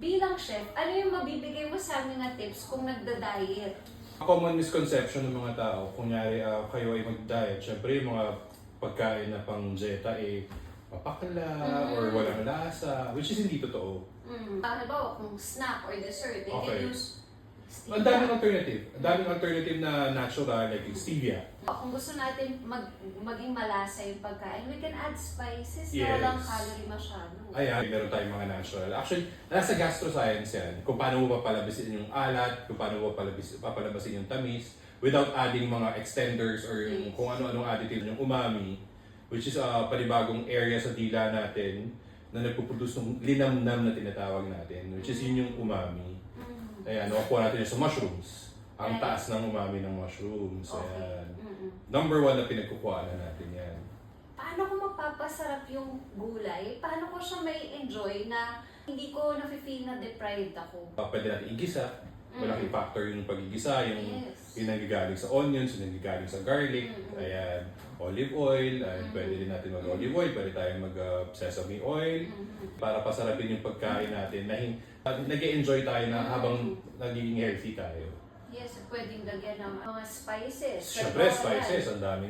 Bilang chef, ano yung mabibigay mo sa amin na tips kung nagda-diet? Common misconception ng mga tao, kunyari kayo ay mag-diet, syempre yung mga pagkain na pang dieta mapakla or walang lasa, which is hindi totoo. Halimbawa, kung snack or dessert, they Okay. can use Ang daming alternative. Ang daming alternative na natural, like stevia. Kung gusto natin maging malasa yung pagkain, we can add spices Yes. na walang calorie masyado. Ayan, meron tayong mga natural. Actually, nasa gastroscience yan. Kung paano mo papalabasin yung alat, kung paano mo papalabasin yung tamis, without adding mga extenders or yung kung ano-anong additive, yung umami, which is panibagong area sa dila natin na nagpuproduce ng linamnam na tinatawag natin, which is yun yung umami. Ayan, nakukuha natin yun sa mushrooms. Ang taas ng umami ng mushrooms. Ayan. Number 1 na pinagkukuhaan na natin yan. Paano ko mapapasarap yung gulay? Paano ko siya may enjoy na hindi ko nafe-feel na deprived ako? Pwede natin igisa. Malaking factor yung pagigisa, yung nanggagaling sa onions, yung nanggagaling sa garlic, ayan, olive oil, pwede din natin mag-olive oil, pwede tayong mag-sesame oil, para pasarapin yung pagkain natin, na nag-e-enjoy tayo na habang nagiging healthy tayo. Yes, pwedeng lagyan ng mga spices. Siyempre, spices, ang dami